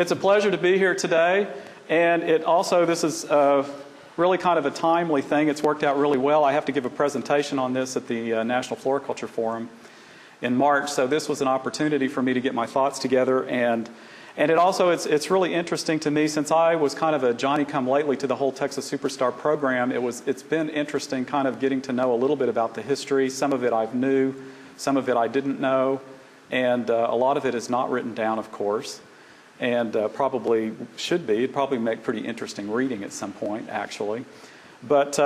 It's a pleasure to be here today, and this is really kind of a timely thing. It's worked out really well. I have to give a presentation on this at the National Floriculture Forum in March, so this was an opportunity for me to get my thoughts together, and it's really interesting to me, since I was kind of a Johnny-come-lately to the whole Texas Superstar program. It's been interesting kind of getting to know a little bit about the history. Some of it I knew, some of it I didn't know, and a lot of it is not written down, of course, and probably should be. It'd probably make pretty interesting reading at some point, actually. But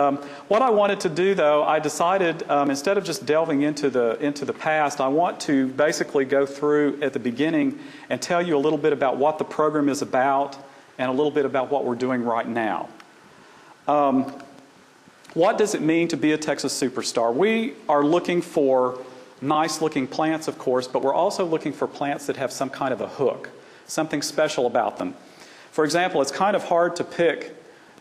what I wanted to do, though, I decided instead of just delving into the past, I want to basically go through at the beginning and tell you a little bit about what the program is about and a little bit about what we're doing right now. What does it mean to be a Texas Superstar? We are looking for nice-looking plants, of course, but we're also looking for plants that have some kind of a hook, something special about them. For example, it's kind of hard to pick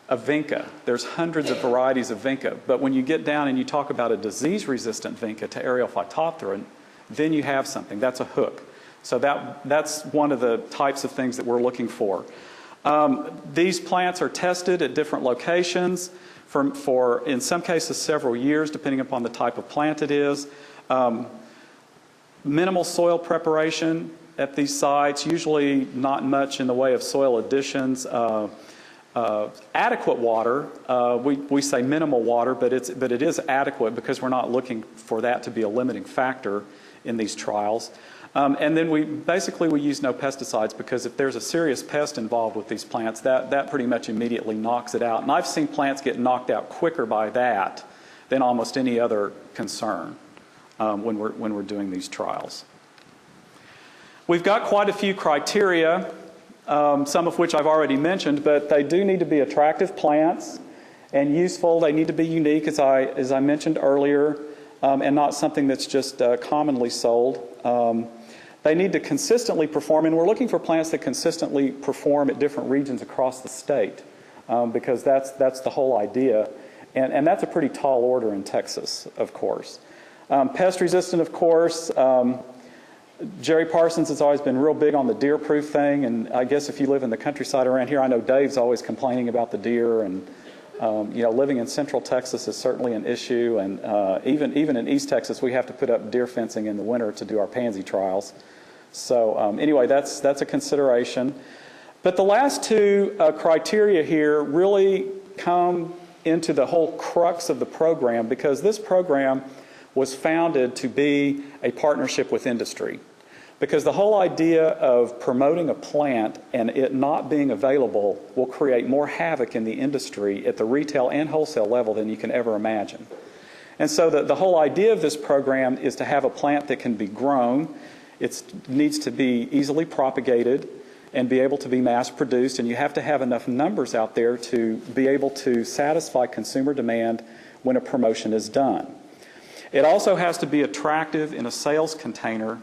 a vinca. There's hundreds of varieties of vinca, but when you get down and you talk about a disease-resistant vinca to aerial phytophthora, then you have something. That's a hook. So that's one of the types of things that we're looking for. These plants are tested at different locations for in some cases several years, depending upon the type of plant it is. Minimal soil preparation at these sites, usually not much in the way of soil additions. Adequate water, we say minimal water, but it is adequate because we're not looking for that to be a limiting factor in these trials. And then we use no pesticides, because if there's a serious pest involved with these plants, that pretty much immediately knocks it out. And I've seen plants get knocked out quicker by that than almost any other concern when we're doing these trials. We've got quite a few criteria, some of which I've already mentioned, but they do need to be attractive plants and useful. They need to be unique, as I mentioned earlier, and not something that's just commonly sold. They need to consistently perform, and we're looking for plants that consistently perform at different regions across the state, because that's the whole idea, and that's a pretty tall order in Texas, of course. Pest resistant, of course. Jerry Parsons has always been real big on the deer-proof thing, and I guess if you live in the countryside around here, I know Dave's always complaining about the deer, and living in Central Texas is certainly an issue, and even in East Texas, we have to put up deer fencing in the winter to do our pansy trials. So anyway, that's a consideration. But the last two criteria here really come into the whole crux of the program, because this program was founded to be a partnership with industry. Because the whole idea of promoting a plant and it not being available will create more havoc in the industry at the retail and wholesale level than you can ever imagine. And so the whole idea of this program is to have a plant that can be grown. It needs to be easily propagated and be able to be mass produced, and you have to have enough numbers out there to be able to satisfy consumer demand when a promotion is done. It also has to be attractive in a sales container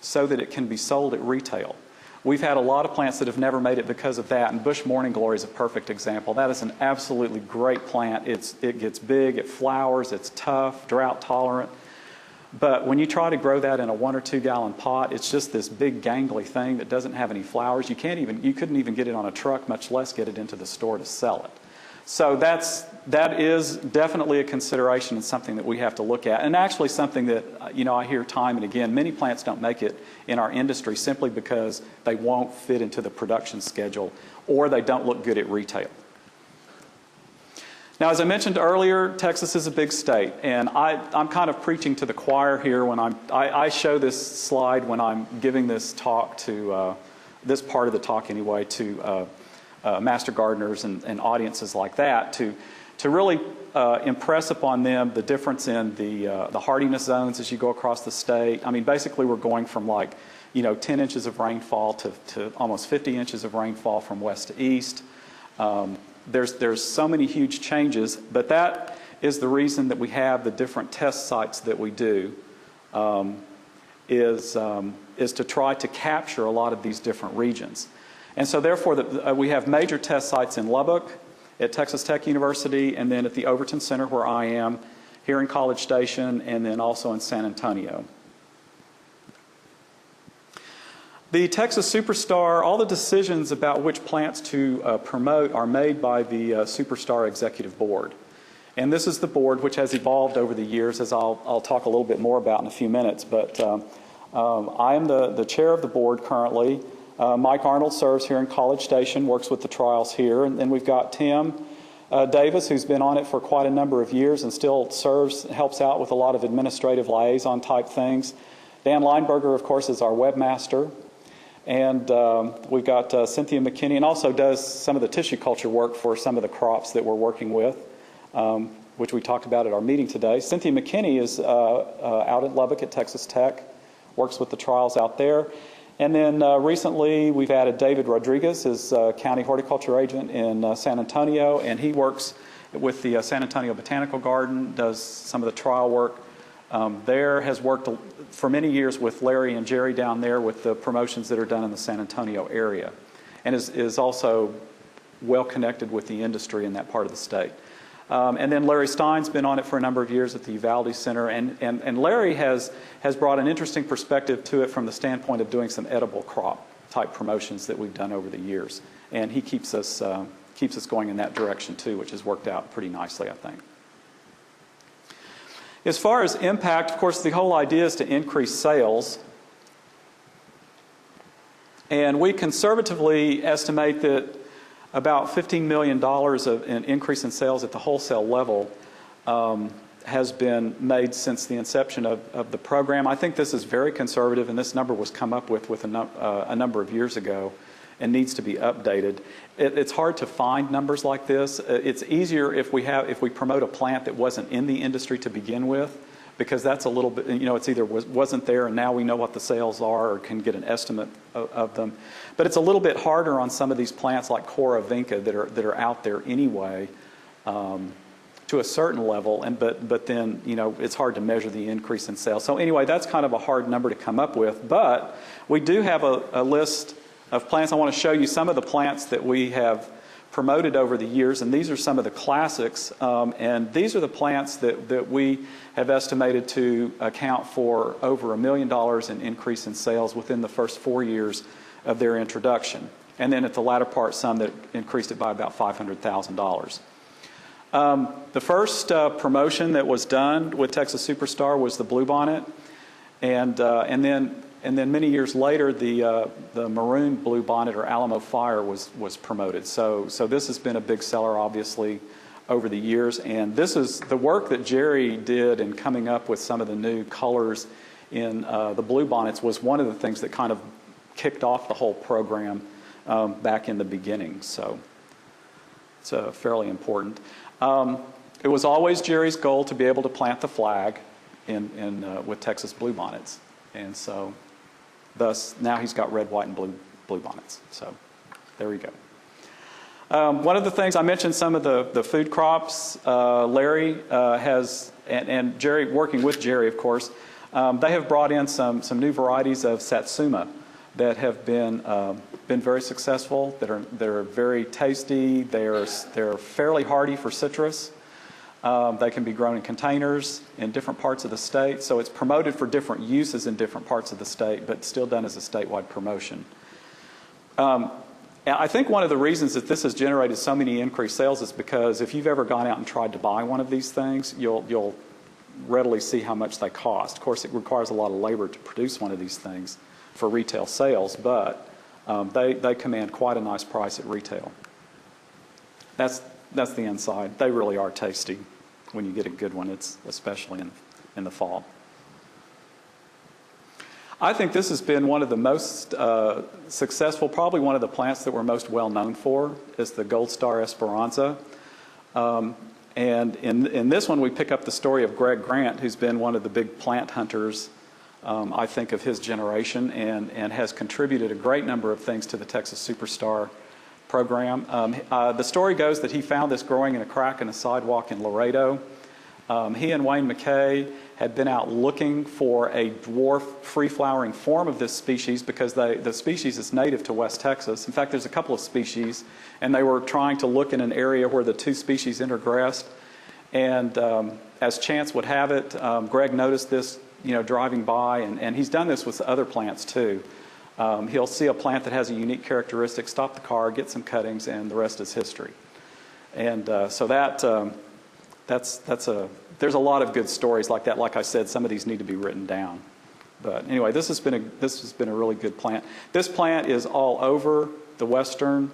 so that it can be sold at retail. We've had a lot of plants that have never made it because of that, and Bush Morning Glory is a perfect example. That is an absolutely great plant. It gets big, it flowers, it's tough, drought tolerant. But when you try to grow that in a 1 or 2 gallon pot, it's just this big gangly thing that doesn't have any flowers. You couldn't even get it on a truck, much less get it into the store to sell it. So that is definitely a consideration and something that we have to look at, and actually something that I hear time and again. Many plants don't make it in our industry simply because they won't fit into the production schedule, or they don't look good at retail. Now, as I mentioned earlier, Texas is a big state, and I'm kind of preaching to the choir here when I show this slide when I'm giving this talk to this part of the talk anyway to master gardeners and audiences like that, to really impress upon them the difference in the hardiness zones as you go across the state. I mean, basically we're going from 10 inches of rainfall to almost 50 inches of rainfall from west to east. There's so many huge changes, but that is the reason that we have the different test sites that we do, is to try to capture a lot of these different regions. And so therefore we have major test sites in Lubbock, at Texas Tech University, and then at the Overton Center where I am, here in College Station, and then also in San Antonio. The Texas Superstar, all the decisions about which plants to promote are made by the Superstar Executive Board. And this is the board which has evolved over the years, as I'll talk a little bit more about in a few minutes. But I am the chair of the board currently. Mike Arnold serves here in College Station, works with the trials here. And then we've got Tim Davis, who's been on it for quite a number of years and still helps out with a lot of administrative liaison type things. Dan Lineberger, of course, is our webmaster. And we've got Cynthia McKinney, and also does some of the tissue culture work for some of the crops that we're working with, which we talked about at our meeting today. Cynthia McKinney is out at Lubbock at Texas Tech, works with the trials out there. And then recently we've added David Rodriguez as county horticulture agent in San Antonio, and he works with the San Antonio Botanical Garden, does some of the trial work there, has worked for many years with Larry and Jerry down there with the promotions that are done in the San Antonio area, and is also well connected with the industry in that part of the state. And then Larry Stein's been on it for a number of years at the Uvalde Center, and Larry has brought an interesting perspective to it from the standpoint of doing some edible crop type promotions that we've done over the years, and he keeps us going in that direction too, which has worked out pretty nicely, I think. As far as impact, of course, the whole idea is to increase sales. And we conservatively estimate that about $15 million of an increase in sales at the wholesale level has been made since the inception of the program. I think this is very conservative, and this number was come up with a number of years ago and needs to be updated. It's hard to find numbers like this. It's easier if we promote a plant that wasn't in the industry to begin with, because that's a little bit, it's either wasn't there and now we know what the sales are or can get an estimate of them. But it's a little bit harder on some of these plants like Cora vinca that are out there anyway to a certain level, but then it's hard to measure the increase in sales. So anyway, that's kind of a hard number to come up with. But we do have a list of plants. I want to show you some of the plants that we have promoted over the years, and these are some of the classics, and these are the plants that we have estimated to account for over $1 million in increase in sales within the first 4 years of their introduction, and then at the latter part some that increased it by about $500,000. The first promotion that was done with Texas Superstar was the bluebonnet, and then many years later, the maroon bluebonnet or Alamo Fire was promoted. So this has been a big seller, obviously, over the years. And this is the work that Jerry did in coming up with some of the new colors in the bluebonnets was one of the things that kind of kicked off the whole program back in the beginning. So it's fairly important. It was always Jerry's goal to be able to plant the flag with Texas bluebonnets, and so. Thus, now he's got red, white, and blue bluebonnets. So there we go. One of the things, I mentioned some of the food crops. Larry has, and Jerry, working with Jerry, of course, they have brought in some new varieties of satsuma that have been very successful, that are very tasty. They're fairly hardy for citrus. They can be grown in containers in different parts of the state, so it's promoted for different uses in different parts of the state, but still done as a statewide promotion. I think one of the reasons that this has generated so many increased sales is because if you've ever gone out and tried to buy one of these things, you'll readily see how much they cost. Of course, it requires a lot of labor to produce one of these things for retail sales, but they command quite a nice price at retail. That's the inside. They really are tasty when you get a good one, especially in the fall. I think this has been one of the most successful, probably one of the plants that we're most well known for, is the Gold Star Esperanza. And in this one, we pick up the story of Greg Grant, who's been one of the big plant hunters, I think, of his generation, and has contributed a great number of things to the Texas Superstar program. The story goes that he found this growing in a crack in a sidewalk in Laredo. He and Wayne McKay had been out looking for a dwarf free-flowering form of this species because the species is native to West Texas. In fact, there's a couple of species, and they were trying to look in an area where the two species intergressed. And as chance would have it, Greg noticed this, driving by, and he's done this with other plants too. He'll see a plant that has a unique characteristic, stop the car, get some cuttings, and the rest is history. And so there's a lot of good stories like that. Like I said, some of these need to be written down. But anyway, this has been a really good plant. This plant is all over the western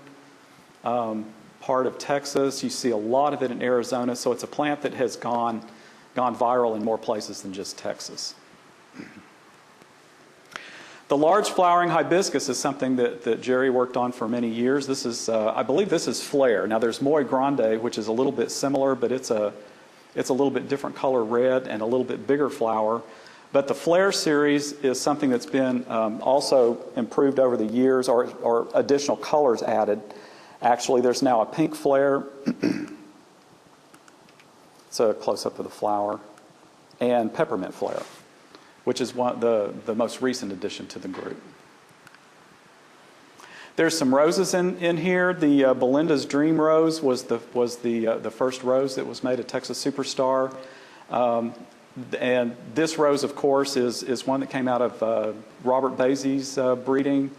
part of Texas. You see a lot of it in Arizona. So it's a plant that has gone viral in more places than just Texas. The large flowering hibiscus is something that Jerry worked on for many years. This is, I believe this is Flare. Now there's Moy Grande, which is a little bit similar, but it's a little bit different color red and a little bit bigger flower. But the Flare series is something that's been also improved over the years, or additional colors added. Actually, there's now a pink Flare. It's a close-up of the flower. And peppermint Flare, which is the most recent addition to the group. There's some roses in here. The Belinda's Dream Rose was the first rose that was made a Texas Superstar. And this rose, of course, is one that came out of Robert Basie's breeding.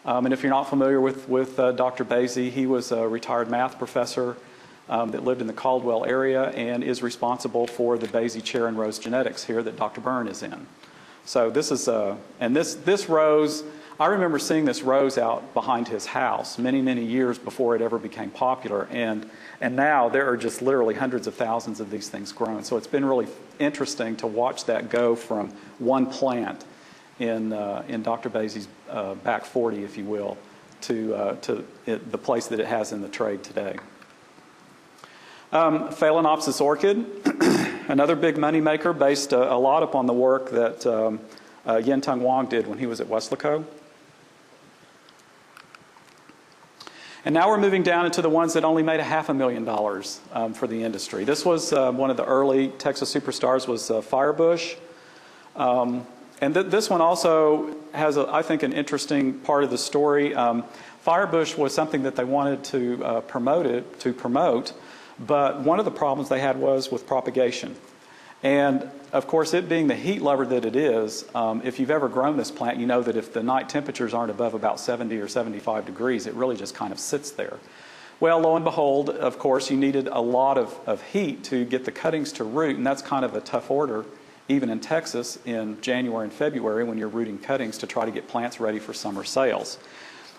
And if you're not familiar with Dr. Basie, he was a retired math professor that lived in the Caldwell area and is responsible for the Basie Chair in Rose Genetics here that Dr. Byrne is in. So this is and this rose, I remember seeing this rose out behind his house many, many years before it ever became popular. And now there are just literally hundreds of thousands of these things grown. So it's been really interesting to watch that go from one plant in Dr. Basie's back 40, if you will, to the place that it has in the trade today. Phalaenopsis orchid, another big moneymaker based a lot upon the work that Yen Tung Wang did when he was at Weslaco. And now we're moving down into the ones that only made $500,000 for the industry. This was one of the early Texas Superstars was Firebush. And this one also has, I think, an interesting part of the story. Firebush was something that they wanted to promote, but one of the problems they had was with propagation. And of course, it being the heat lover that it is, if you've ever grown this plant, you know that if the night temperatures aren't above about 70 or 75 degrees, it really just kind of sits there. Well, lo and behold, of course, you needed a lot of heat to get the cuttings to root, and that's kind of a tough order, even in Texas in January and February when you're rooting cuttings to try to get plants ready for summer sales.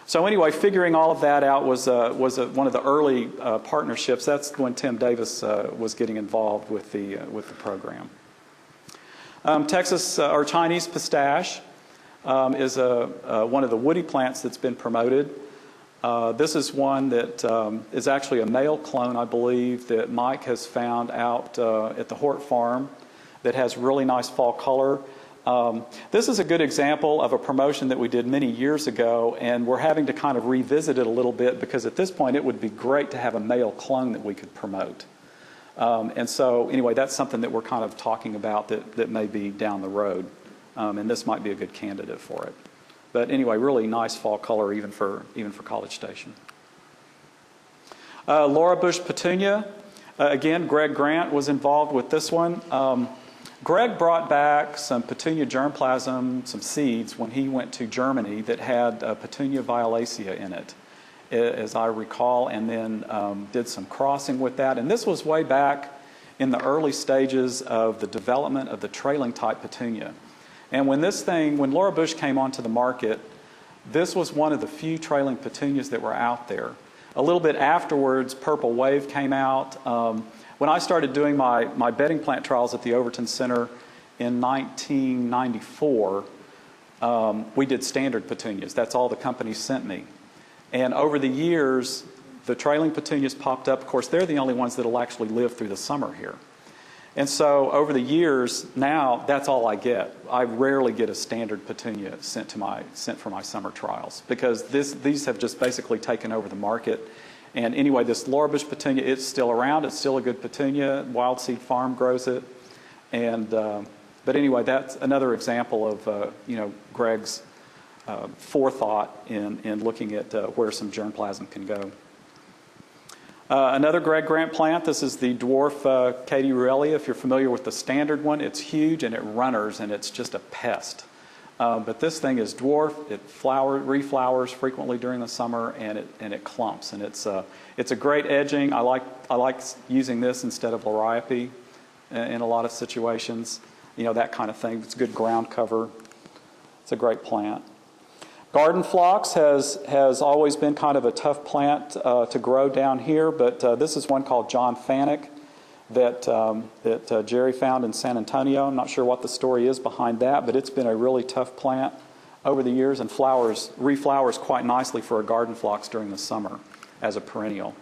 So anyway, figuring all of that out was one of the early partnerships. That's when Tim Davis was getting involved with the program. Texas or Chinese pistache is one of the woody plants that's been promoted. This is one that is actually a male clone, I believe, that Mike has found out at the Hort Farm that has really nice fall color. This is a good example of a promotion that we did many years ago, and we're having to kind of revisit it a little bit because at this point it would be great to have a male clone that we could promote. And so anyway, that's something that we're kind of talking about that may be down the road, and this might be a good candidate for it. But anyway, really nice fall color even for College Station. Laura Bush Petunia, again, Greg Grant was involved with this one. Greg brought back some Petunia germplasm, some seeds, when he went to Germany that had Petunia violacea in it, as I recall, and then did some crossing with that. And this was way back in the early stages of the development of the trailing type Petunia. And when Laura Bush came onto the market, this was one of the few trailing Petunias that were out there. A little bit afterwards, Purple Wave came out. When I started doing my bedding plant trials at the Overton Center in 1994, we did standard petunias. That's all the companies sent me. And over the years, the trailing petunias popped up. Of course, they're the only ones that will actually live through the summer here. And so over the years, now that's all I get. I rarely get a standard petunia sent for my summer trials because these have just basically taken over the market. And anyway, this Laura Bush Petunia, it's still around. It's still a good petunia. Wild Seed Farm grows it. And but anyway, that's another example of Greg's forethought in looking at where some germplasm can go. Another Greg Grant plant. This is the dwarf Katie Ruellia. If you're familiar with the standard one, it's huge and it runners and it's just a pest. But this thing is dwarf. It reflowers frequently during the summer, and it clumps. And it's a great edging. I like using this instead of liriope in a lot of situations. That kind of thing. It's good ground cover. It's a great plant. Garden phlox has always been kind of a tough plant to grow down here, but this is one called John Fanick that Jerry found in San Antonio. I'm not sure what the story is behind that, but it's been a really tough plant over the years and reflowers quite nicely for a garden phlox during the summer as a perennial.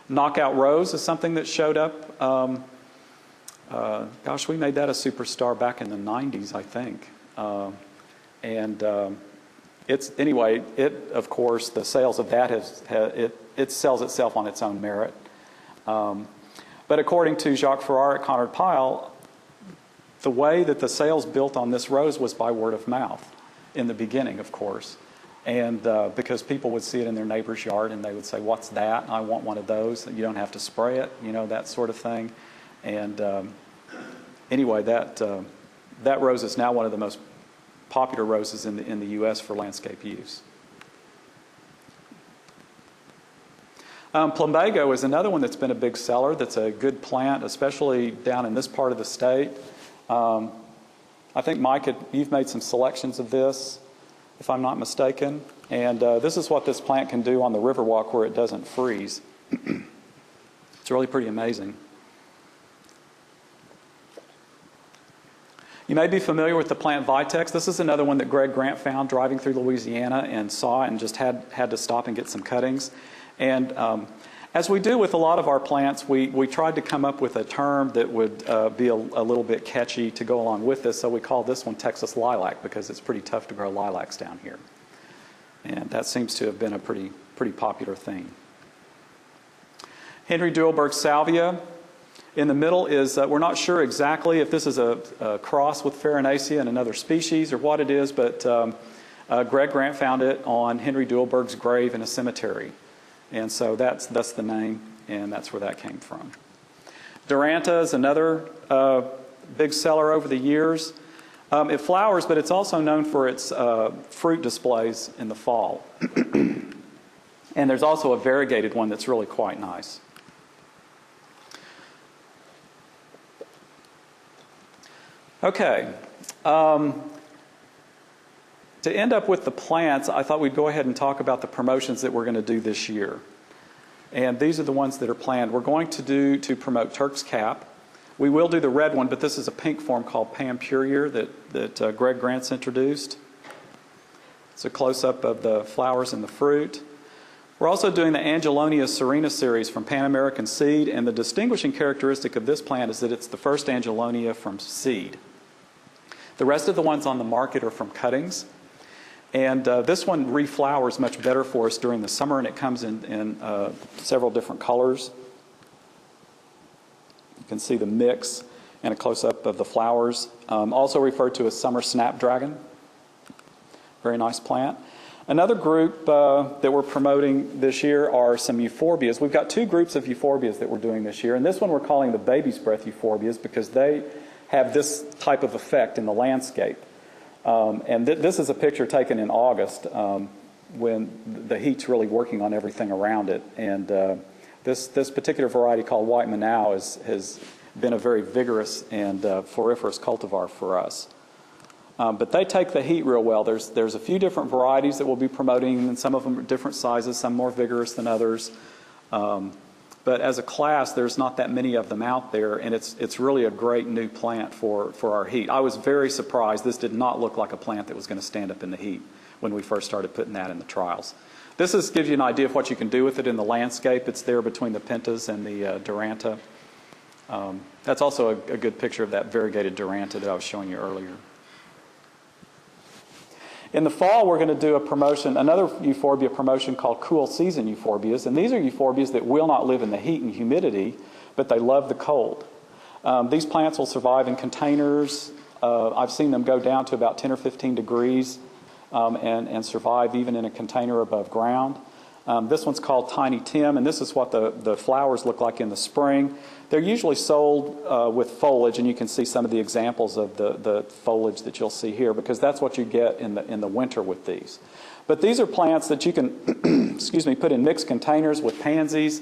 Knockout rose is something that showed up. Gosh, we made that a superstar back in the 90s, I think. Of course, the sales of that it sells itself on its own merit. But according to Jacques Farrar at Conard Pyle, the way that the sales built on this rose was by word of mouth in the beginning, of course. And because people would see it in their neighbor's yard and they would say, "What's that? I want one of those. You don't have to spray it," that sort of thing. And that rose is now one of the most popular roses in the U.S. for landscape use. Plumbago is another one that's been a big seller. That's a good plant, especially down in this part of the state. I think, Mike, you've made some selections of this, if I'm not mistaken. And this is what this plant can do on the Riverwalk where it doesn't freeze. It's really pretty amazing. You may be familiar with the plant Vitex. This is another one that Greg Grant found driving through Louisiana and saw it and just had to stop and get some cuttings. And as we do with a lot of our plants, we tried to come up with a term that would be a little bit catchy to go along with this. So we call this one Texas lilac because it's pretty tough to grow lilacs down here. And that seems to have been a pretty popular thing. Henry Duelberg salvia. In the middle is, we're not sure exactly if this is a cross with Farinacea and another species or what it is, but Greg Grant found it on Henry Duelberg's grave in a cemetery. And so that's the name, and that's where that came from. Duranta is another big seller over the years. It flowers, but it's also known for its fruit displays in the fall. And there's also a variegated one that's really quite nice. Okay. To end up with the plants, I thought we'd go ahead and talk about the promotions that we're going to do this year. And these are the ones that are planned. We're going to promote Turk's Cap. We will do the red one, but this is a pink form called Pam Purier that Greg Grant's introduced. It's a close-up of the flowers and the fruit. We're also doing the Angelonia Serena series from Pan American Seed, and the distinguishing characteristic of this plant is that it's the first Angelonia from seed. The rest of the ones on the market are from cuttings. And this one reflowers much better for us during the summer, and it comes in several different colors. You can see the mix and a close-up of the flowers. Also referred to as summer snapdragon. Very nice plant. Another group that we're promoting this year are some euphorbias. We've got two groups of euphorbias that we're doing this year, and this one we're calling the baby's breath euphorbias because they have this type of effect in the landscape. And this is a picture taken in August when the heat's really working on everything around it. And this particular variety called White Manaw has been a very vigorous and floriferous cultivar for us. But they take the heat real well. There's a few different varieties that we'll be promoting, and some of them are different sizes, some more vigorous than others. But as a class, there's not that many of them out there, and it's really a great new plant for our heat. I was very surprised. This did not look like a plant that was going to stand up in the heat when we first started putting that in the trials. This gives you an idea of what you can do with it in the landscape. It's there between the Pentas and the Duranta. That's also a good picture of that variegated Duranta that I was showing you earlier. In the fall, we're going to do a promotion, another euphorbia promotion called Cool Season Euphorbias. And these are euphorbias that will not live in the heat and humidity, but they love the cold. These plants will survive in containers. I've seen them go down to about 10 or 15 degrees and survive even in a container above ground. This one's called Tiny Tim, and this is what the flowers look like in the spring. They're usually sold with foliage, and you can see some of the examples of the foliage that you'll see here, because that's what you get in the winter with these. But these are plants that you can excuse me, put in mixed containers with pansies.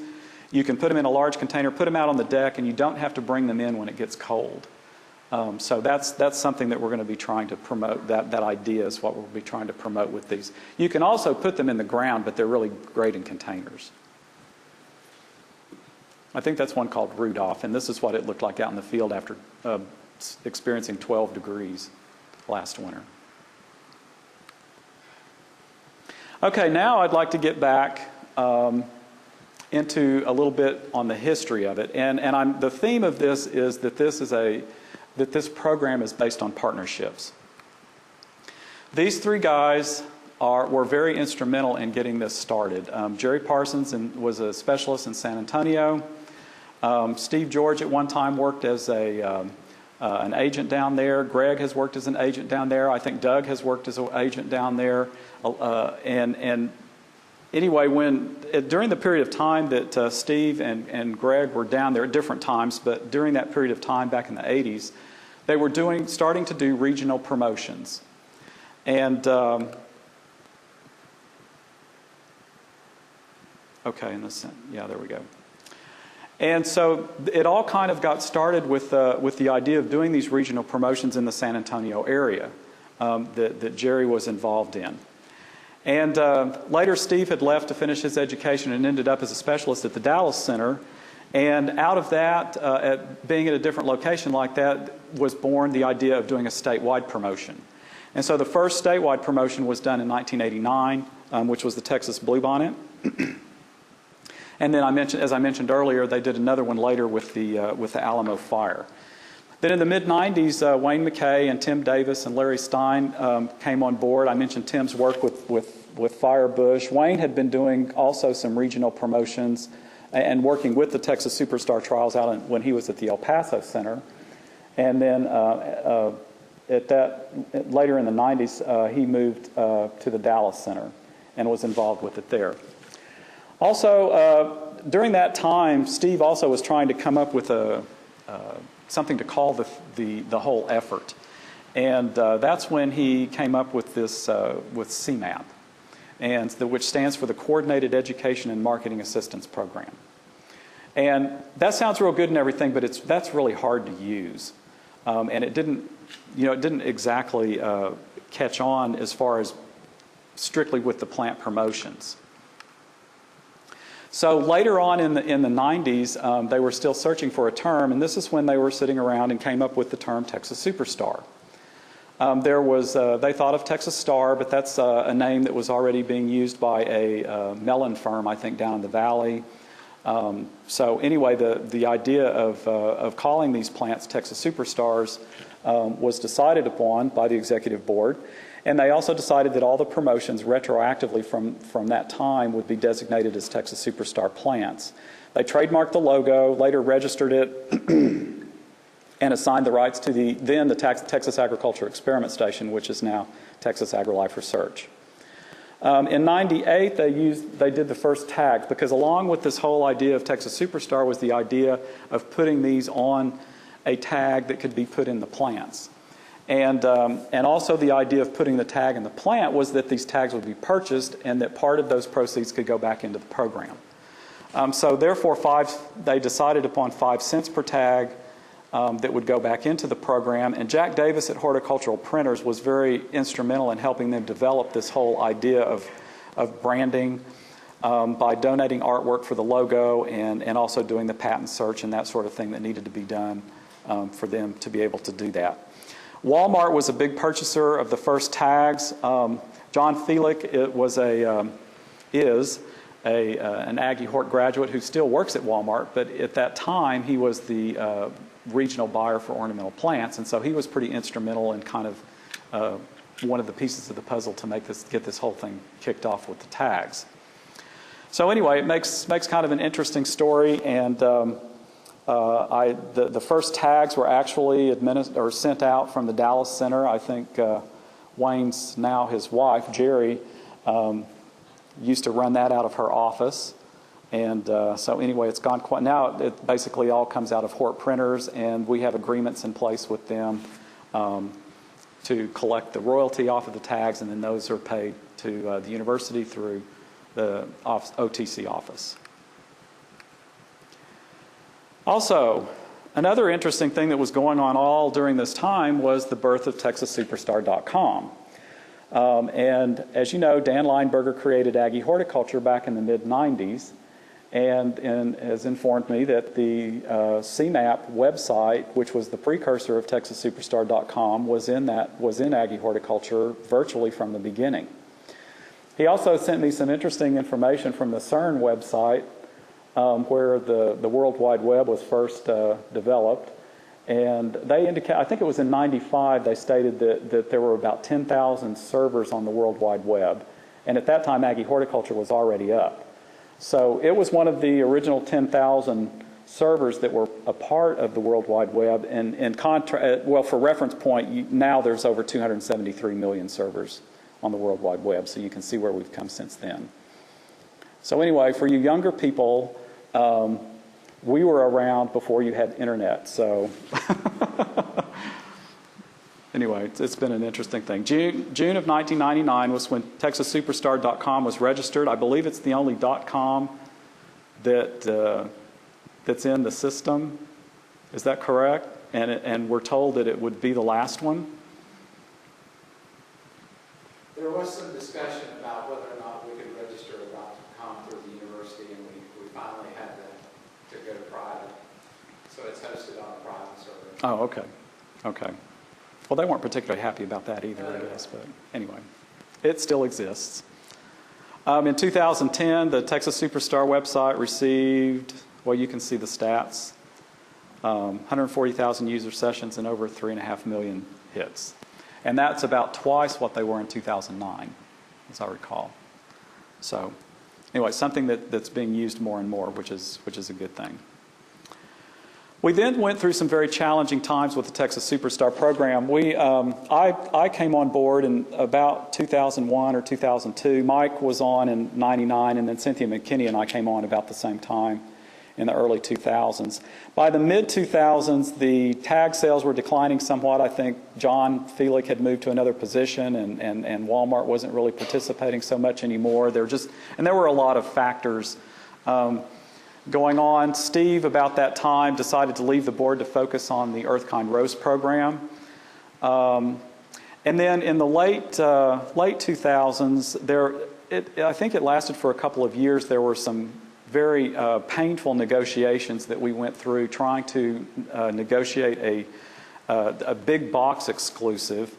You can put them in a large container, put them out on the deck, and you don't have to bring them in when it gets cold. So that's something that we're going to be trying to promote. That idea is what we'll be trying to promote with these. You can also put them in the ground, but they're really great in containers. I think that's one called Rudolph, and this is what it looked like out in the field after experiencing 12 degrees last winter. Okay, now I'd like to get back into a little bit on the history of it, and the theme of this is that this program is based on partnerships. These three guys were very instrumental in getting this started. Jerry Parsons was a specialist in San Antonio. Steve George at one time worked as an agent down there. Greg has worked as an agent down there. I think Doug has worked as an agent down there. And anyway, during the period of time that Steve and Greg were down there at different times, but during that period of time back in the 80s, they were starting to do regional promotions. And okay, yeah, there we go. And so it all kind of got started with the idea of doing these regional promotions in the San Antonio area that Jerry was involved in. And later Steve had left to finish his education and ended up as a specialist at the Dallas Center. And out of that, being at a different location like that, was born the idea of doing a statewide promotion. And so the first statewide promotion was done in 1989, which was the Texas Bluebonnet. And then as I mentioned earlier, they did another one later with the Alamo Fire. Then in the mid-90s, Wayne McKay and Tim Davis and Larry Stein came on board. I mentioned Tim's work with Firebush. Wayne had been doing also some regional promotions and working with the Texas Superstar Trials when he was at the El Paso Center. And then later in the 90s, he moved to the Dallas Center and was involved with it there. Also, during that time, Steve also was trying to come up with something to call the whole effort. And that's when he came up with this, with CMAP, which stands for the Coordinated Education and Marketing Assistance Program. And that sounds real good and everything, but that's really hard to use. And it didn't exactly catch on as far as strictly with the plant promotions. So later on in the 90s, they were still searching for a term, and this is when they were sitting around and came up with the term Texas Superstar. They thought of Texas Star, but that's a name that was already being used by a melon firm, I think, down in the valley. So anyway, the idea of calling these plants Texas Superstars was decided upon by the executive board. And they also decided that all the promotions retroactively from that time would be designated as Texas Superstar plants. They trademarked the logo, later registered it, and assigned the rights to the Texas Agriculture Experiment Station, which is now Texas AgriLife Research. In '98, they did the first tags, because along with this whole idea of Texas Superstar was the idea of putting these on a tag that could be put in the plants. And also the idea of putting the tag in the plant was that these tags would be purchased and that part of those proceeds could go back into the program. So therefore, they decided upon 5 cents per tag that would go back into the program. And Jack Davis at Horticultural Printers was very instrumental in helping them develop this whole idea of branding by donating artwork for the logo and also doing the patent search and that sort of thing that needed to be done for them to be able to do that. Walmart was a big purchaser of the first tags. John Feelick is an Aggie Hort graduate who still works at Walmart, but at that time he was the regional buyer for ornamental plants, and so he was pretty instrumental in kind of one of the pieces of the puzzle to get this whole thing kicked off with the tags. So anyway, it makes kind of an interesting story, and the first tags were actually sent out from the Dallas Center. I think Wayne's now his wife, Jerry, used to run that out of her office. And so anyway, it's gone quite, now it basically all comes out of Hort Printers, and we have agreements in place with them to collect the royalty off of the tags, and then those are paid to the university through the OTC office. Also, another interesting thing that was going on all during this time was the birth of TexasSuperstar.com. And as you know, Dan Lineberger created Aggie Horticulture back in the mid-90s, and has informed me that the CMAP website, which was the precursor of TexasSuperstar.com, was in Aggie Horticulture virtually from the beginning. He also sent me some interesting information from the CERN website, where the World Wide Web was first developed. And they indicate, I think it was in '95, they stated that there were about 10,000 servers on the World Wide Web. And at that time, Aggie Horticulture was already up. So it was one of the original 10,000 servers that were a part of the World Wide Web. And well, for reference point, now there's over 273 million servers on the World Wide Web. So you can see where we've come since then. So anyway, for you younger people, we were around before you had internet. So anyway, it's been an interesting thing. June of 1999 was when TexasSuperstar.com was registered. I believe it's the only .com that's in the system. Is that correct? And we're told that it would be the last one. There was some discussion about whether or not we could register a .com through the university, and we finally had to go private. So it's hosted on a private server. Oh, okay. Okay. Well, they weren't particularly happy about that either, I guess. But anyway, it still exists. In 2010, the Texas Superstar website received, well, you can see the stats, 140,000 user sessions and over 3.5 million hits. And that's about twice what they were in 2009, as I recall. So anyway, something that's being used more and more, which is a good thing. We then went through some very challenging times with the Texas Superstar program. I came on board in about 2001 or 2002. Mike was on in '99, and then Cynthia McKinney and I came on about the same time in the early 2000s. By the mid-2000s, the tag sales were declining somewhat. I think John Felick had moved to another position, and Walmart wasn't really participating so much anymore. And there were a lot of factors going on. Steve, about that time, decided to leave the board to focus on the Earthkind Roast program. And then in the late 2000s, I think it lasted for a couple of years. There were some very painful negotiations that we went through trying to negotiate a big box exclusive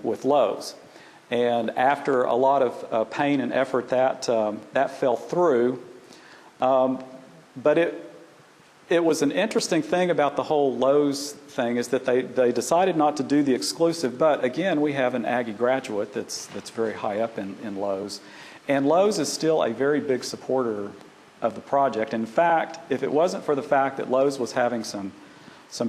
with Lowe's. And after a lot of pain and effort, that fell through. But it was an interesting thing about the whole Lowe's thing is that they decided not to do the exclusive. But again, we have an Aggie graduate that's very high up in Lowe's. And Lowe's is still a very big supporter of the project. In fact, if it wasn't for the fact that Lowe's was having some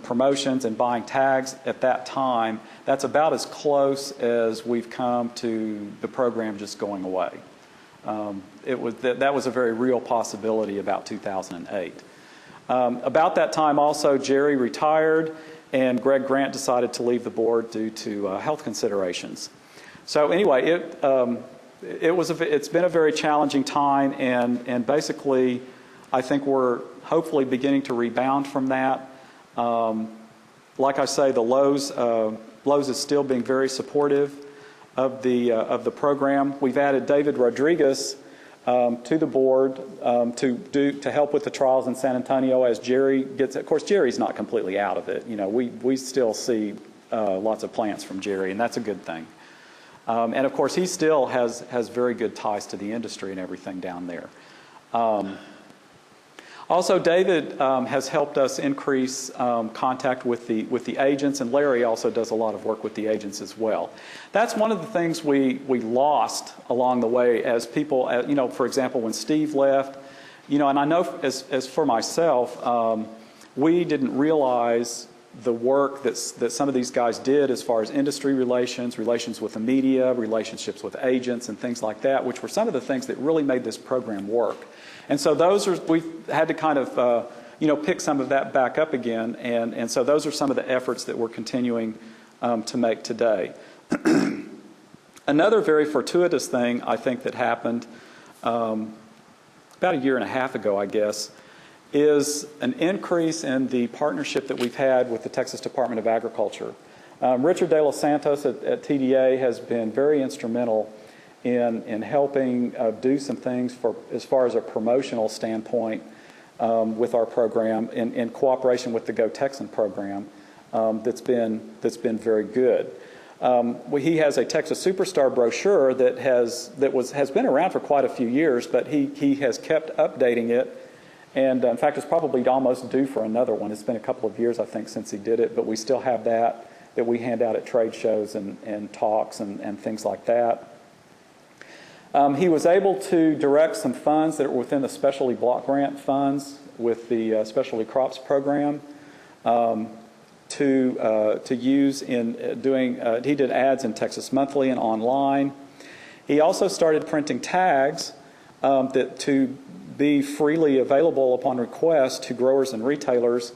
promotions and buying tags at that time, that's about as close as we've come to the program just going away. That was a very real possibility about 2008. About that time also, Jerry retired, and Greg Grant decided to leave the board due to health considerations. So anyway, it's been a very challenging time, and basically I think we're hopefully beginning to rebound from that. Like I say, the Lowe's is still being very supportive of the program. We've added David Rodriguez to the board to help with the trials in San Antonio as Jerry gets. Of course, Jerry's not completely out of it. You know, we still see lots of plants from Jerry, and that's a good thing. And of course, he still has very good ties to the industry and everything down there. Also, David has helped us increase contact with the agents, and Larry also does a lot of work with the agents as well. That's one of the things we lost along the way as people, you know, for example, when Steve left, you know, and I know as for myself, we didn't realize the work that some of these guys did as far as industry relations, relations with the media, relationships with agents, and things like that, which were some of the things that really made this program work. And so we've had to kind of pick some of that back up again, and so those are some of the efforts that we're continuing to make today. Another very fortuitous thing I think that happened about a year and a half ago, I guess, is an increase in the partnership that we've had with the Texas Department of Agriculture. Richard De Los Santos at TDA has been very instrumental in helping do some things as far as a promotional standpoint with our program in cooperation with the Go Texan program that's been very good. He has a Texas Superstar brochure that has been around for quite a few years, but he has kept updating it. And in fact, it's probably almost due for another one. It's been a couple of years, I think, since he did it, but we still have that we hand out at trade shows and talks and things like that. He was able to direct some funds that were within the specialty block grant funds with the specialty crops program to use in doing. He did ads in Texas Monthly and online. He also started printing tags to be freely available upon request to growers and retailers,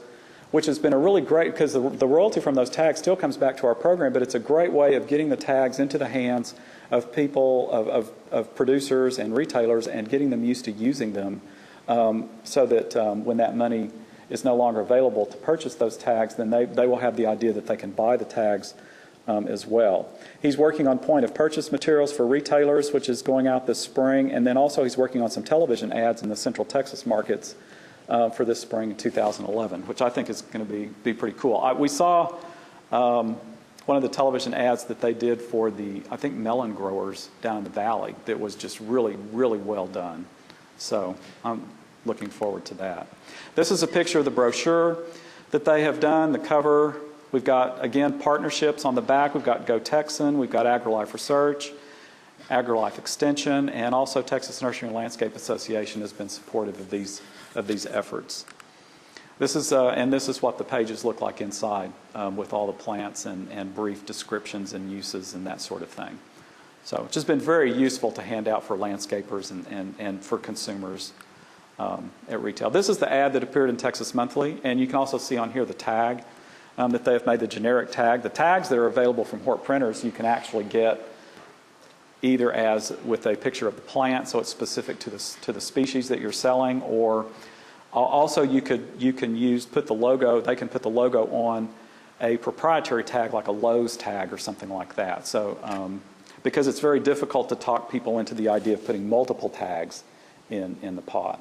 which has been a really great, because the royalty from those tags still comes back to our program, but it's a great way of getting the tags into the hands of people, of producers and retailers, and getting them used to using them so that when that money is no longer available to purchase those tags, then they will have the idea that they can buy the tags as well. He's working on point of purchase materials for retailers, which is going out this spring, and then also he's working on some television ads in the Central Texas markets for this spring in 2011, which I think is going to be pretty cool. We saw one of the television ads that they did for I think melon growers down in the valley that was just really, really well done. So I'm looking forward to that. This is a picture of the brochure that they have done, the cover. We've got, again, partnerships on the back. We've got Go Texan, we've got AgriLife Research, AgriLife Extension, and also Texas Nursery and Landscape Association has been supportive of these efforts. This is what the pages look like inside with all the plants and brief descriptions and uses and that sort of thing. So it's just been very useful to hand out for landscapers and for consumers at retail. This is the ad that appeared in Texas Monthly, and you can also see on here the tag that they have made, the generic tag. The tags that are available from Hort Printers you can actually get either as with a picture of the plant, so it's specific to the species that you're selling, or also you can put the logo. They can put the logo on a proprietary tag like a Lowe's tag or something like that. So because it's very difficult to talk people into the idea of putting multiple tags in the pot.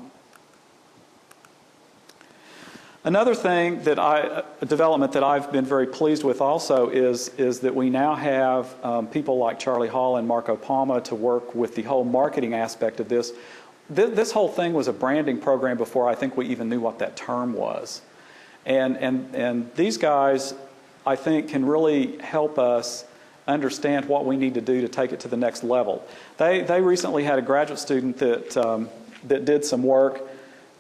Another thing a development that I've been very pleased with also is that we now have people like Charlie Hall and Marco Palma to work with the whole marketing aspect of this. This whole thing was a branding program before I think we even knew what that term was. And these guys, I think, can really help us understand what we need to do to take it to the next level. They recently had a graduate student that did some work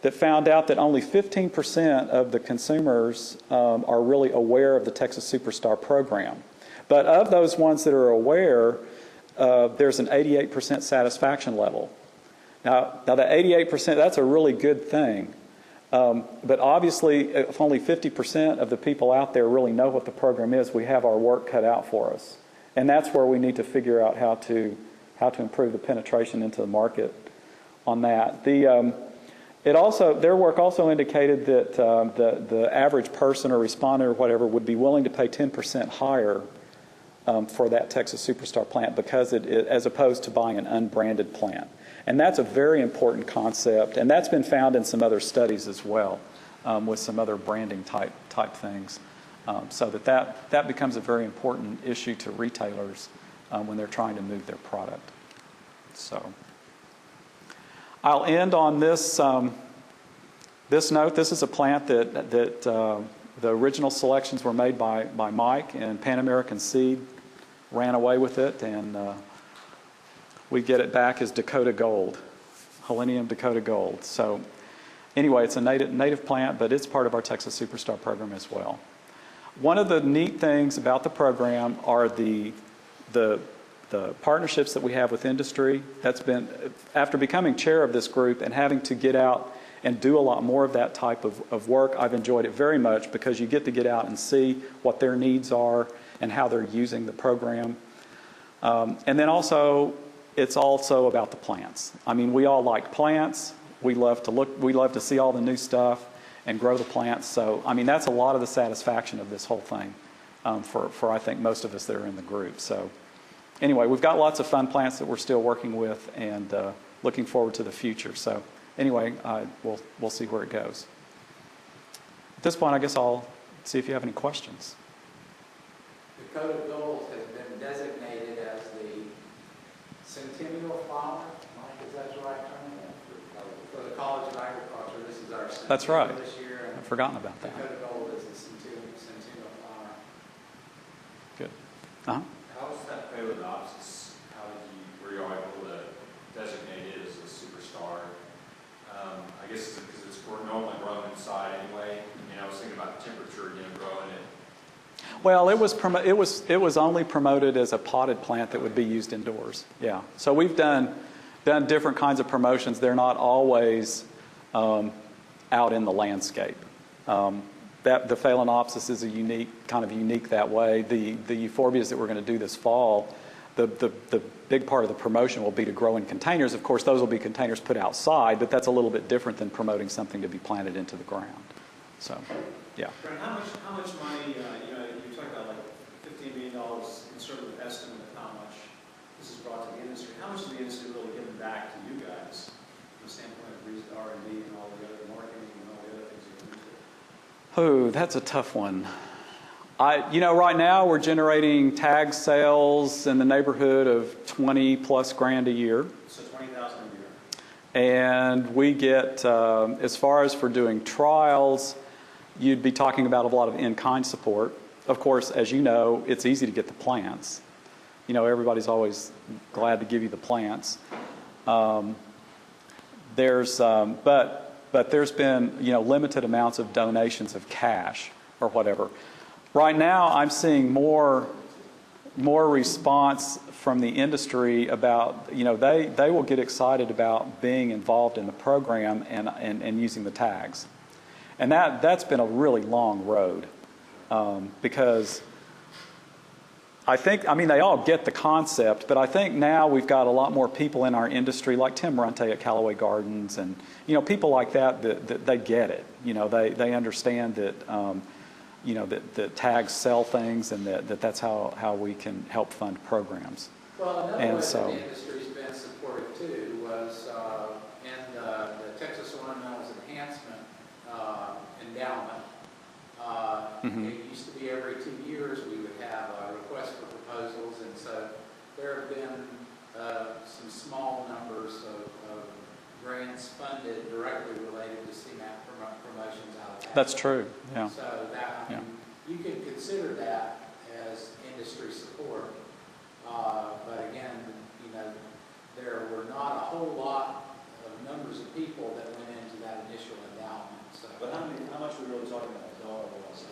that found out that only 15% of the consumers are really aware of the Texas Superstar program. But of those ones that are aware, there's an 88% satisfaction level. Now that 88%, that's a really good thing. But obviously, if only 50% of the people out there really know what the program is, we have our work cut out for us. And that's where we need to figure out how to improve the penetration into the market on that. Their work also indicated that the average person or respondent or whatever would be willing to pay 10% higher for that Texas Superstar plant as opposed to buying an unbranded plant. And that's a very important concept, and that's been found in some other studies as well with some other branding type things. So that becomes a very important issue to retailers when they're trying to move their product. So I'll end on this note. This is a plant that the original selections were made by Mike, and Pan American Seed ran away with it, and we get it back as Dakota Gold, Helenium Dakota Gold. So anyway, it's a native plant, but it's part of our Texas Superstar program as well. One of the neat things about the program are the partnerships that we have with industry. That's been, after becoming chair of this group and having to get out and do a lot more of that type of work, I've enjoyed it very much because you get to get out and see what their needs are and how they're using the program. And then also, it's also about the plants. I mean, we all like plants. We love to see all the new stuff and grow the plants. So, I mean, that's a lot of the satisfaction of this whole thing for I think most of us that are in the group. So, anyway, we've got lots of fun plants that we're still working with and looking forward to the future. So, anyway, we'll see where it goes. At this point, I guess I'll see if you have any questions. The coat of gold has been designated as the centennial flower. Mike, is that the right term? For the College of Agriculture, this is our centennial That's right. this year. I've forgotten about that. The coat of gold is the centennial flower. Good. Uh-huh. How was that Phalaenopsis? Were you able to designate it as a superstar? I guess it's because it's normally grown inside anyway. I mean, I was thinking about the temperature, growing it. Well, it was only promoted as a potted plant that would be used indoors. Yeah. So we've done different kinds of promotions. They're not always out in the landscape. The Phalaenopsis is kind of unique that way. The euphorbias that we're going to do this fall, the big part of the promotion will be to grow in containers. Of course, those will be containers put outside, but that's a little bit different than promoting something to be planted into the ground. So, yeah. Brent, how much money, you talked about like $15 million conservative estimate of how much this has brought to the industry. How much is the industry really giving back to you guys from the standpoint of R&D and all the other marketing and all the other things you can do? Oh, that's a tough one. Right now we're generating tag sales in the neighborhood of 20 plus grand a year. So $20,000 a year. And we get, as far as for doing trials, you'd be talking about a lot of in-kind support. Of course, as you know, it's easy to get the plants. Everybody's always glad to give you the plants. But there's been, limited amounts of donations of cash or whatever. Right now, I'm seeing more response from the industry about, they will get excited about being involved in the program and using the tags. And that's been a really long road because they all get the concept, but I think now we've got a lot more people in our industry, like Tim Runte at Callaway Gardens, and people like that they get it. They understand that that tags sell things, and that's how we can help fund programs. Well, another way that the industry's been supportive too was in the Texas Ornamentals Enhancement Endowment. It used to be every 2 years we would have a request for proposals, and so there have been some small numbers of grants funded directly related to CMAP promotions out of that. That's true, yeah. So that, you can consider that as industry support. But again, there were not a whole lot of numbers of people that went into that initial endowment. So. But how much are we really talking about dollar-wise?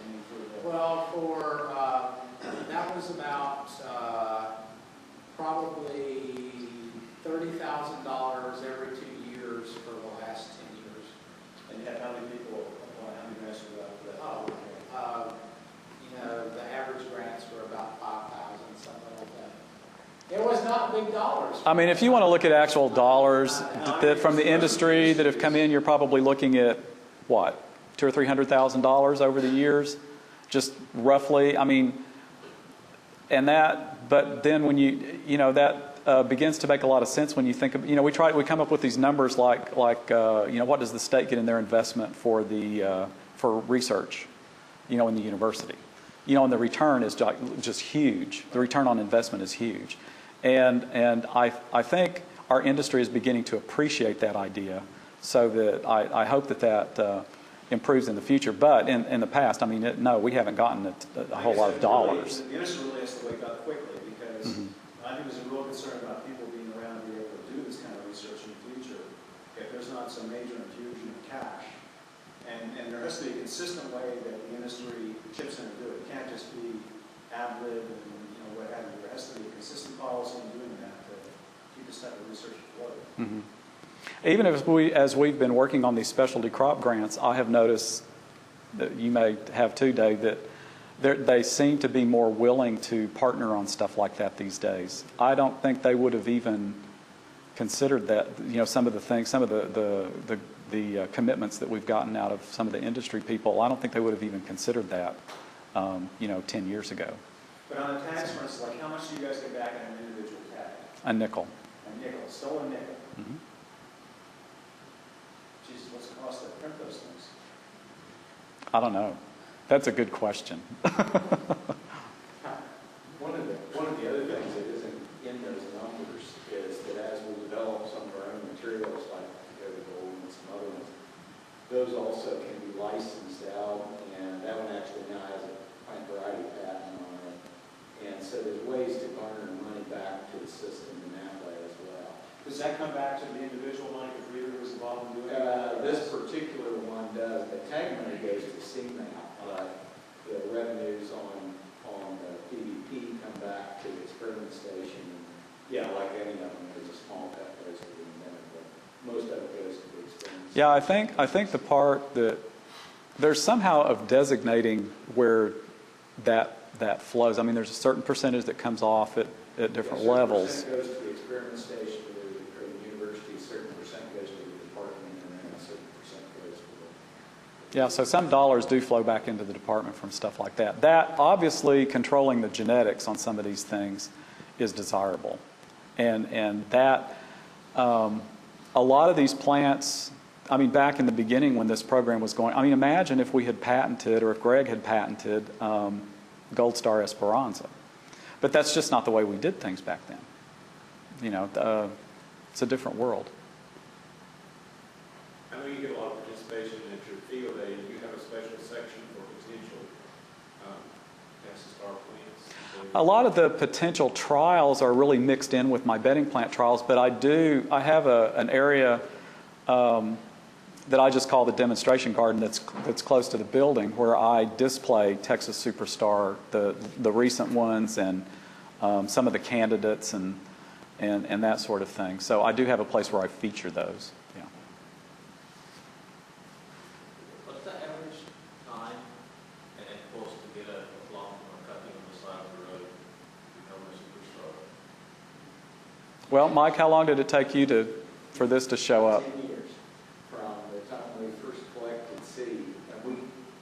That was about probably $30,000 every 2 years for the last 10 years. And you had how many people apply? How many grants were out for that? The average grants were about 5,000, something like that. It was not big dollars. If you want to look at actual dollars that from the industry that have come in, you're probably looking at what, $200,000 or $300,000 over the years, just roughly. But then when that begins to make a lot of sense when you think of, we come up with these numbers like what does the state get in their investment for research, in the university, and the return is just huge. The return on investment is huge, and I think our industry is beginning to appreciate that idea, so that I hope that improves in the future. But in the past, no, we haven't gotten a whole lot of dollars. The industry really has to wake up quickly, because I think there's a real concern about people being around to be able to do this kind of research in the future if there's not some major infusion of cash. And there has to be a consistent way that the industry chips in and do it. It can't just be ad lib and, what have you. There has to be a consistent policy in doing that to keep this type of research afloat. Mm-hmm. Even as we've been working on these specialty crop grants, I have noticed that you may have too, Dave, that they seem to be more willing to partner on stuff like that these days. I don't think they would have even considered that. Some of the things, some of the commitments that we've gotten out of some of the industry people, I don't think they would have even considered that, 10 years ago. But on the tax, for instance, like how much do you guys get back in an individual tag? A nickel. A nickel, still a nickel. Mm-hmm. Jesus, what's the cost to print those things? I don't know. That's a good question. One of the other things that isn't in those numbers is that as we develop some of our own materials, like Gold and some other ones, those also can be licensed out, and that one actually now has a plant variety patent on it. And so there's ways to garner money back to the system in that way as well. Does that come back to the individual money if Reader was involved in doing that? This particular one does. The tag money goes to CMAP, but the revenues on the PVP come back to the experiment station. Yeah, like any of them, there's a small cut goes to the inventor, but most of it goes to the experiment station. Yeah, I think the part that there's somehow of designating where that flows. I mean, there's a certain percentage that comes off at different levels. A certain percent goes to the experiment station or the university, a certain percent goes to the department, and then a certain percent goes to the... Yeah, so some dollars do flow back into the department from stuff like that. That, obviously, controlling the genetics on some of these things is desirable. And that, a lot of these plants, I mean, back in the beginning when this program was going, I mean, imagine if we had patented, or if Greg had patented, Gold Star Esperanza. But that's just not the way we did things back then. It's a different world. I know you get a lot of participation at your field day. You have a special section for potential star plants. A lot of the potential trials are really mixed in with my bedding plant trials, but I have an area that I just call the demonstration garden that's close to the building, where I display Texas Superstar, the recent ones, and some of the candidates and that sort of thing. So I do have a place where I feature those. Yeah. What's the average time and cost to get a plum or cutting on the side of the road to become a superstar? Well, Mike, how long did it take you for this to show up? 10 years from the time we first collected seed. And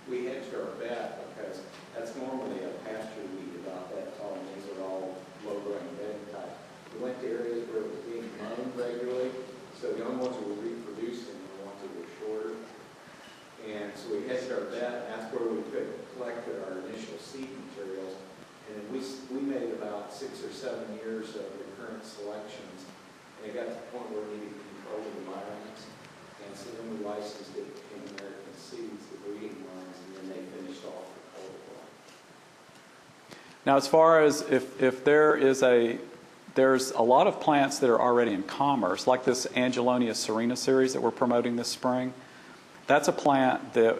we hedged our bet because that's normally a pasture weed about that tall, and these are all low-growing bedding type. We went to areas where it was being mown regularly, so the only ones that were reproducing were the ones that were shorter. And so we hedged our bet, and that's where we collected our initial seed materials. And then we made about 6 or 7 years of recurrent selections. And it got to the point where we needed control of environments. And so then we licensed it in American Seeds, the breeding lines, and then they finished off the cold. Now, as far as if there's a lot of plants that are already in commerce, like this Angelonia serena series that we're promoting this spring. That's a plant that,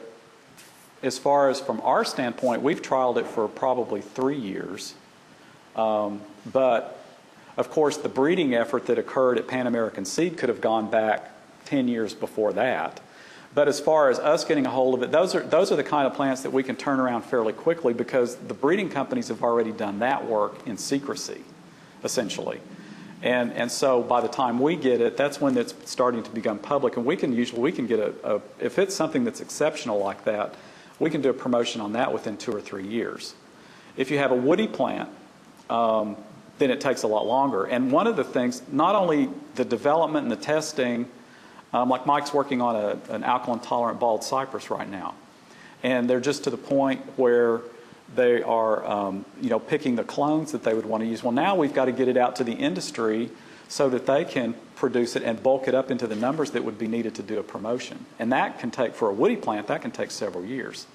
as far as from our standpoint, we've trialed it for probably 3 years. But, of course, the breeding effort that occurred at Pan American Seed could have gone back 10 years before that. But as far as us getting a hold of it, those are the kind of plants that we can turn around fairly quickly because the breeding companies have already done that work in secrecy, essentially. And so by the time we get it, that's when it's starting to become public. And we can get if it's something that's exceptional like that, we can do a promotion on that within 2 or 3 years. If you have a woody plant, then it takes a lot longer. And one of the things, not only the development and the testing, like Mike's working on an alkaline-tolerant bald cypress right now. And they're just to the point where they are picking the clones that they would want to use. Well, now we've got to get it out to the industry so that they can produce it and bulk it up into the numbers that would be needed to do a promotion. And that can take, for a woody plant, that can take several years.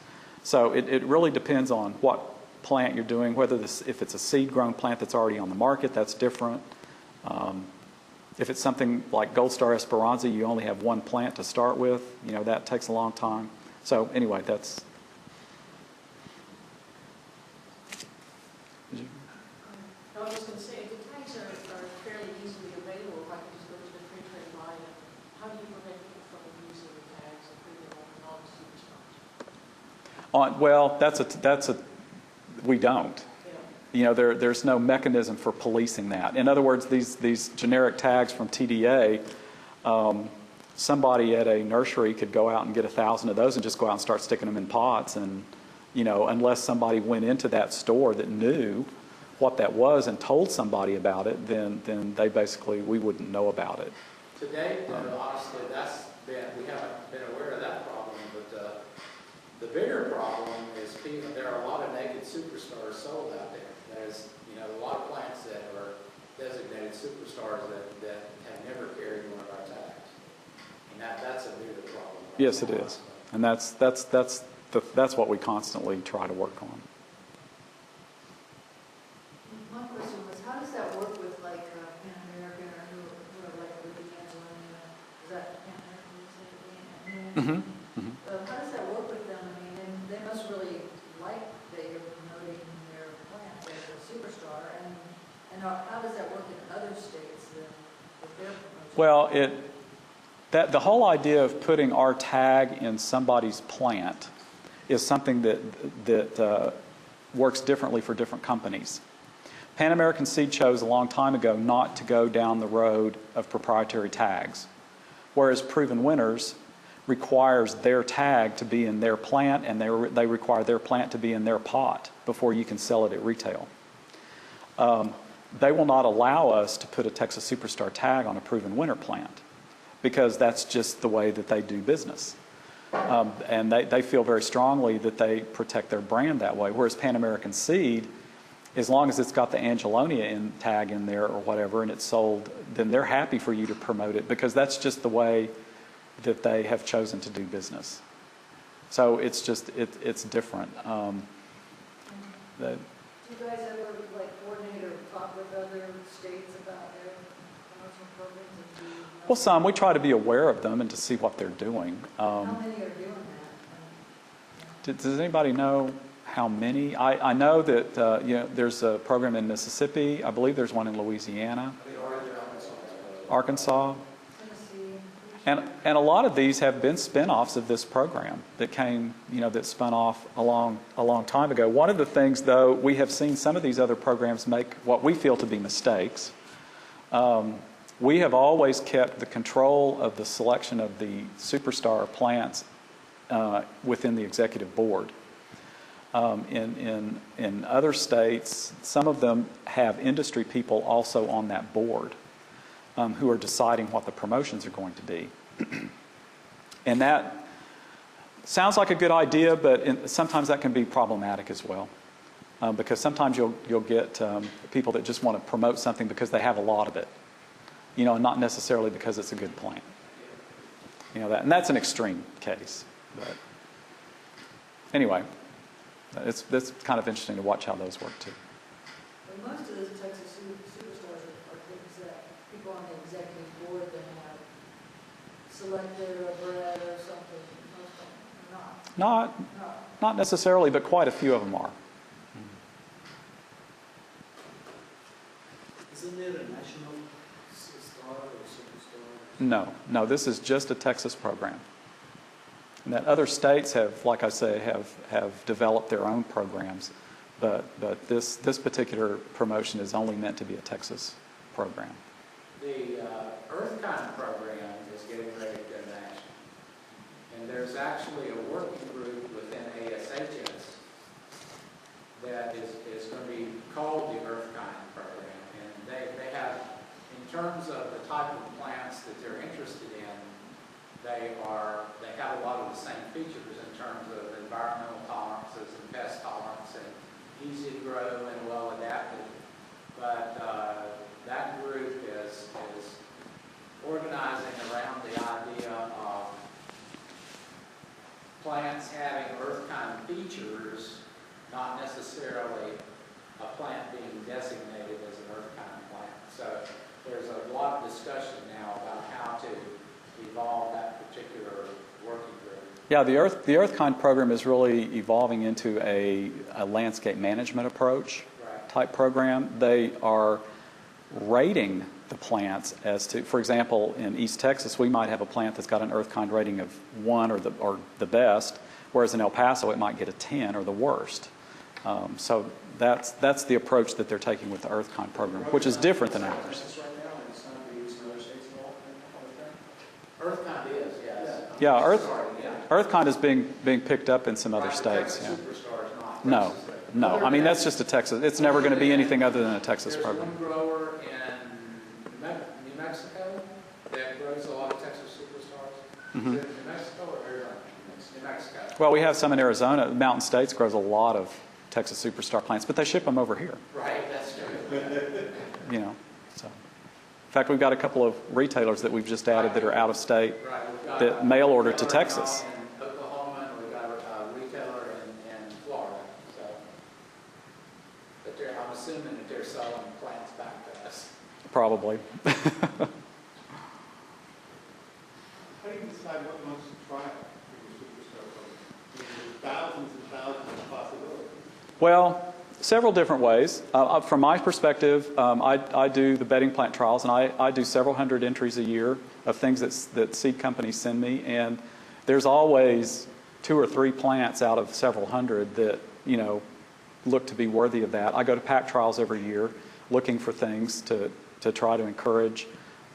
So it really depends on what plant you're doing, if it's a seed-grown plant that's already on the market, that's different. If it's something like Gold Star Esperanza, you only have one plant to start with, that takes a long time. So anyway, that's... Well, we don't. There's no mechanism for policing that. In other words, these generic tags from TDA, somebody at a nursery could go out and get 1,000 of those and just go out and start sticking them in pots. And, unless somebody went into that store that knew what that was and told somebody about it, then we wouldn't know about it. To date, honestly, we haven't been aware of that problem, but the bigger problem is there are a lot of naked superstars sold out there. There's, a lot of plants that are designated superstars that have never carried one of our tags. And that's a bigger problem. Yes, it is. And that's what we constantly try to work on. My question was, how does that work with like Pan American or who are like with the Angelina? Is that Pan American? How does that work with them? I mean, and they must really like that you're promoting their plant as a superstar. And how does that work in other states with their promotion? Well, the whole idea of putting our tag in somebody's plant is something that works differently for different companies. Pan American Seed chose a long time ago not to go down the road of proprietary tags, whereas Proven Winners requires their tag to be in their plant, and they require their plant to be in their pot before you can sell it at retail. They will not allow us to put a Texas Superstar tag on a Proven Winner plant because that's just the way that they do business. And they feel very strongly that they protect their brand that way, whereas Pan American Seed, as long as it's got the Angelonia tag in there or whatever and it's sold, then they're happy for you to promote it because that's just the way that they have chosen to do business. So it's just, it's different. Do you guys ever coordinate or talk with other states about their promotional programs? Well, we try to be aware of them and to see what they're doing. How many are doing that? Does anybody know how many? I know that there's a program in Mississippi. I believe there's one in Louisiana, Arkansas. And a lot of these have been spin-offs of this program that came, that spun off a long time ago. One of the things, though, we have seen some of these other programs make what we feel to be mistakes. We have always kept the control of the selection of the superstar plants within the executive board. In other states, some of them have industry people also on that board. Who are deciding what the promotions are going to be. And that sounds like a good idea, but sometimes that can be problematic as well. Because sometimes you'll get people that just want to promote something because they have a lot of it, and not necessarily because it's a good plant. And that's an extreme case. But anyway, it's kind of interesting to watch how those work too. Well, most of the Texas superstars are things that people on the executive board that have selected or bred or something. Most of them are not. Not necessarily, but quite a few of them are. Isn't there a national star or superstar? No, this is just a Texas program. And that other states have, like I say, have developed their own programs, but this particular promotion is only meant to be a Texas program. The EarthKind program is getting ready to go national. And there's actually a working group within ASHS that is going to be called the EarthKind program. And they have, in terms of the type of plants that they're interested in, they have a lot of the same features in terms of environmental tolerances and pest tolerance and easy to grow and well adapted. But that group is organizing around the idea of plants having EarthKind features, not necessarily a plant being designated as an EarthKind plant. So there's a lot of discussion now about how to evolve that particular working group. Yeah, the EarthKind program is really evolving into a landscape management approach type program. They are rating the plants as to, for example, in East Texas, we might have a plant that's got an earth kind rating of 1 or the best, whereas in El Paso it might get a 10 or the worst. So that's the approach that they're taking with the earth kind program, which is different than ours. Earth kind is, yes. Yeah, Sorry, yeah. earth kind is being picked up in some other states. Yeah. Superstar is not. No, no. I mean, that's just a Texas. It's never going to be anything other than a Texas program. There's one grower in New Mexico that grows a lot of Texas superstars. Mm-hmm. Is it New Mexico or Arizona? New Mexico. Well, we have some in Arizona. Mountain States grows a lot of Texas superstar plants, but they ship them over here. Right, that's true. You know, so. In fact, we've got a couple of retailers that we've just added that are out of state Right, we've got that mail order to Texas. in Oklahoma, and we've got a retailer in Florida. So, but I'm assuming that they're selling plants back to us. Probably. How do you decide what months to try for your superstar program? There's thousands and thousands of possibilities. Well, several different ways. From my perspective, I do the bedding plant trials, and I do several hundred entries a year of things that seed companies send me, and there's always 2 or 3 plants out of several hundred that, you know, look to be worthy of that. I go to pack trials every year looking for things to try to encourage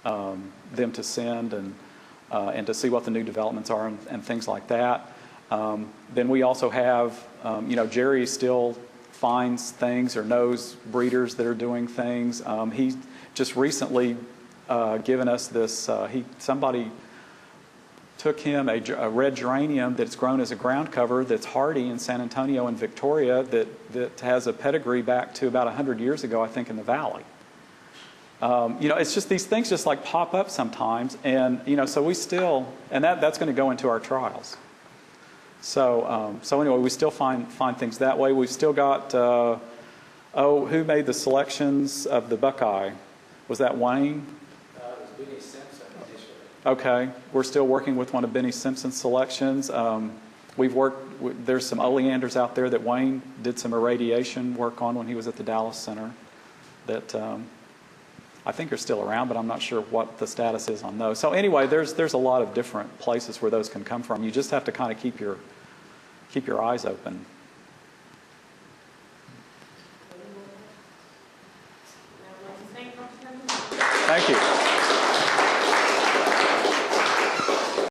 them to send and to see what the new developments are and things like that. Then we also have, you know, Jerry still finds things or knows breeders that are doing things. He just recently given us this, somebody took him a red geranium that's grown as a ground cover that's hardy in San Antonio and Victoria that has a pedigree back to about 100 years ago, I think, in the valley. You know, it's just these things just like pop up sometimes, and, you know, so we still, and that's going to go into our trials. So anyway, we still find things that way. We've still got, who made the selections of the Buckeye? Was that Wayne? It was Benny Simpson initially. Okay, we're still working with one of Benny Simpson's selections. We've worked, there's some oleanders out there that Wayne did some irradiation work on when he was at the Dallas Center that I think are still around, but I'm not sure what the status is on those. So anyway, there's a lot of different places where those can come from. You just have to kind of keep your eyes open.